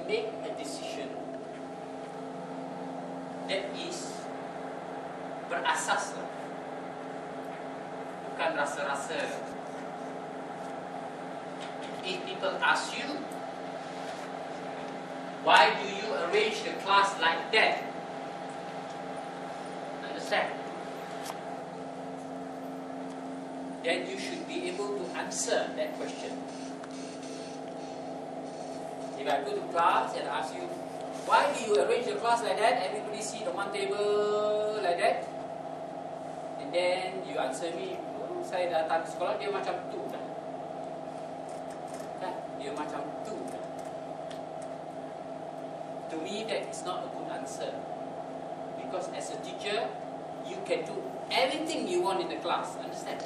make a decision that is berasas lah, bukan rasa-rasa. If people ask you, why do you arrange the class like that? Understand? Then you should be able to answer that question. If I go to class and ask you, why do you arrange the class like that? Everybody sit on one table like that. And then you answer me, oh, saya datang sekolah dia macam tu kan? Kan? Dia macam tu kan? To me, that is not a good answer. Because as a teacher, you can do everything you want in the class. Understand?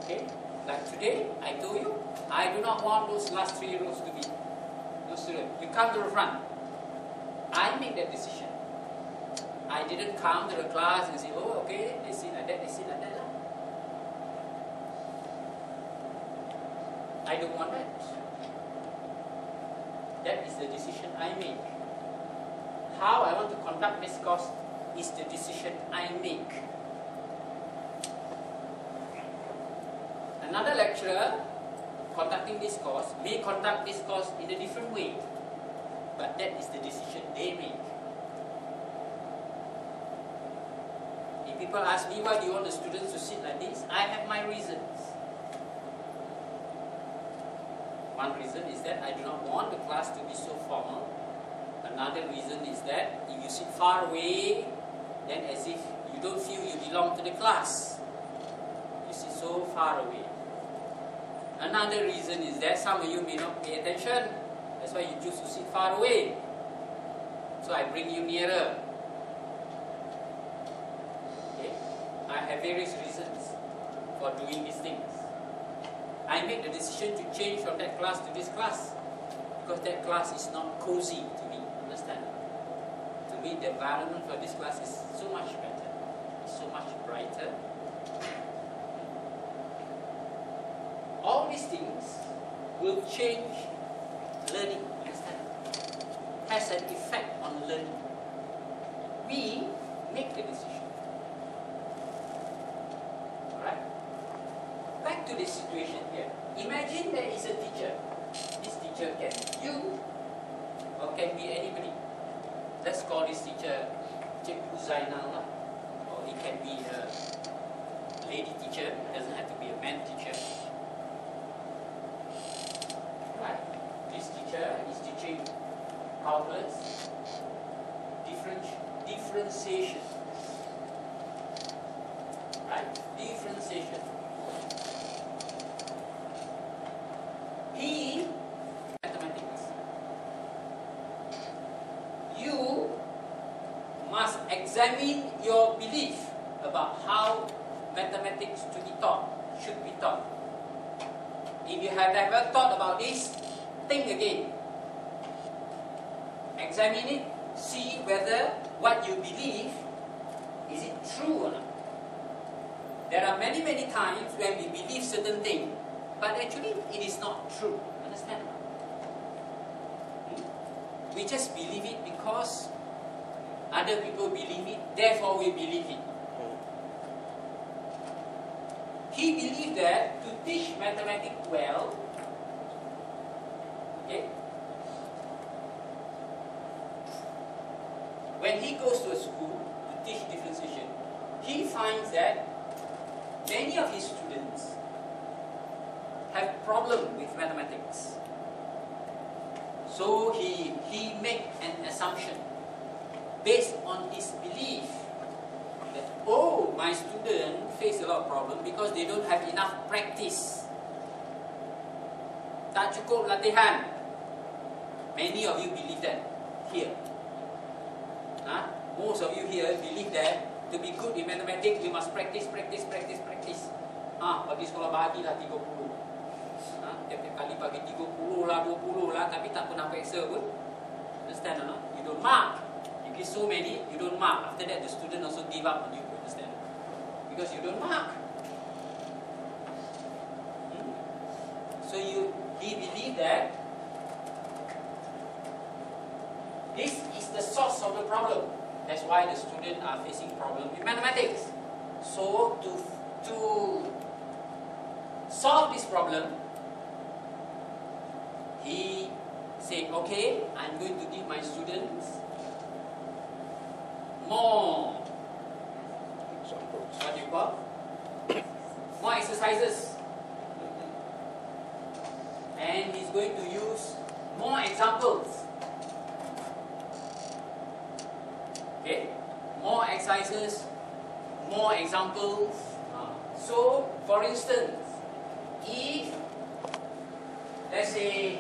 Okay? Like today, I told you, I do not want those last 3 rows to be no student. You come to the front. I make that decision. I didn't come to the class and say, oh, okay, they sit like that, they sit like that. I don't want that. That is the decision I make. How I want to conduct this course is the decision I make. Another lecturer conducting this course may conduct this course in a different way, but that is the decision they make. If people ask me, why do you want the students to sit like this? I have my reasons. One reason is that I do not want the class to be so formal. Another reason is that if you sit far away, then as if you don't feel you belong to the class. You sit so far away. Another reason is that some of you may not pay attention. That's why you choose to sit far away. So I bring you nearer. Okay? I have various reasons for doing these things. I make the decision to change from that class to this class because that class is not cozy to me. Understand? To me, the environment for this class is so much better, so much brighter. All these things will change learning. Understand? Has an effect on learning. We make the decision. Alright? Back to this situation here. Imagine there is a teacher. This teacher can be you or can be anybody. Let's call this teacher Cikgu Zainal lah. Or it can be a lady teacher. It doesn't have to be a man teacher. Right. This teacher is teaching calculus, differentiation. Right? Differentiation. He, mathematics. You must examine your belief about how mathematics to be taught, should be taught. If you have ever thought about this, think again. Examine it, see whether what you believe, is it true or not. There are many times when we believe certain things, but actually, it is not true. Understand? We just believe it because other people believe it, therefore we believe it. He believed that to teach mathematics well, okay, when he goes to a school to teach differentiation, he finds that many of his students have problem with mathematics. So he made an assumption based on his belief that, oh, my student face a lot of problem because they don't have enough practice. Tak cukup latihan. Many of you believe that here. Most of you here believe that to be good in mathematics, you must practice. Bagi sekolah bahagilah 30. Tiap-tiap kali bagi 30 lah, 20 lah, tapi tak pernah periksa pun. Understand or not? You don't mark. You give so many, you don't mark. After that, the student also give up on you. Understand? Because you don't mark. So he believed that This is the source of the problem. That's why the students are facing problem with mathematics. So to solve this problem, he said, okay, I'm going to give my students more, what do you call? More exercises. And he's going to use more examples. Okay? More exercises, more examples. So, for instance, if, let's say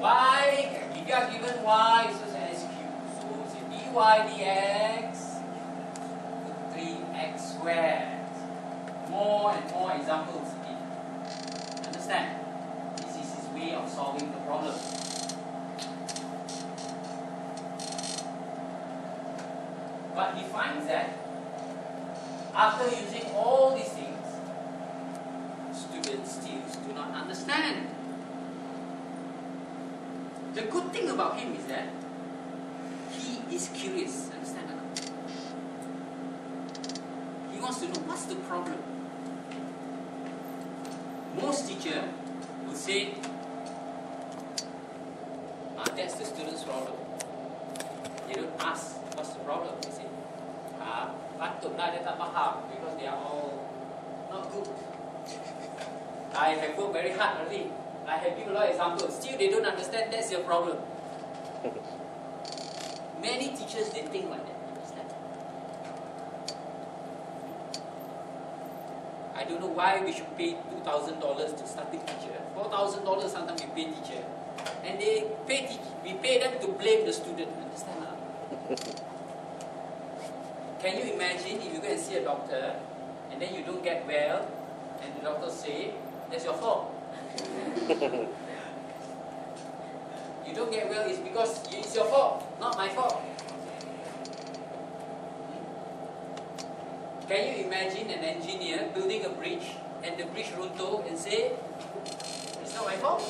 y, if you are given y is as cubed, so say dy dx 3x squared. More and more examples. Understand? This is his way of solving the problem. But he finds that after using all these things, students still do not understand. The good thing about him is that he is curious. Understand or not? He wants to know what's the problem. Most teachers will say, that's the student's problem. They don't ask what's the problem. They say, patutlah dia tak faham because they are all not good. I have worked very hard already. I have given a lot of examples. Still they don't understand, that's your problem. Many teachers, they think like that. Understand? I don't know why we should pay $2,000 to starting teacher. $4,000 sometimes we pay teacher. And we pay them to blame the student. Understand? Can you imagine if you go and see a doctor and then you don't get well and the doctor say, that's your fault. You don't get well, it's because it's your fault, not my fault. Can you imagine an engineer building a bridge and the bridge runtuh and say, it's not my fault?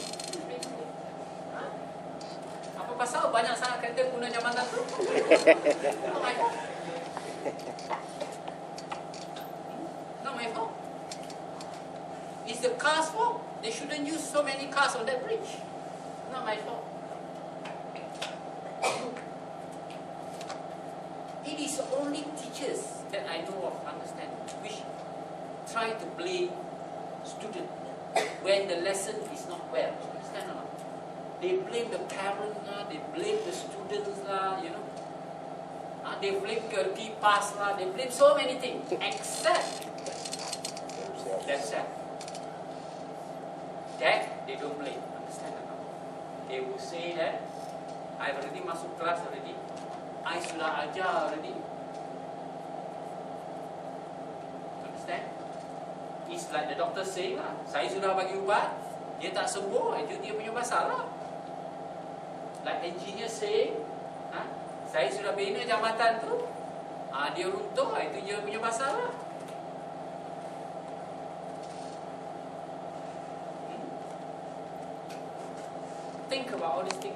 Apa pasal banyak sangat kereta guna jambatan tu? Not my fault. Not my fault. It's the car's fault. They shouldn't use so many cars on that bridge. Not my fault. It is only teachers that I know of, understand, which try to blame students when the lesson is not well. Understand or not? They blame the parents, they blame the students, you know. They blame Kirky pass, they blame so many things, except themselves. That they don't blame, understand or not? They will say that, I've already masuk kelas already, I sudah ajar already. Understand? It's like the doctor say lah, saya sudah bagi ubat, dia tak sembuh, itu dia punya masalah. Like engineer say, saya sudah bina jambatan tu, dia runtuh, itu dia punya masalah. Think about all these things.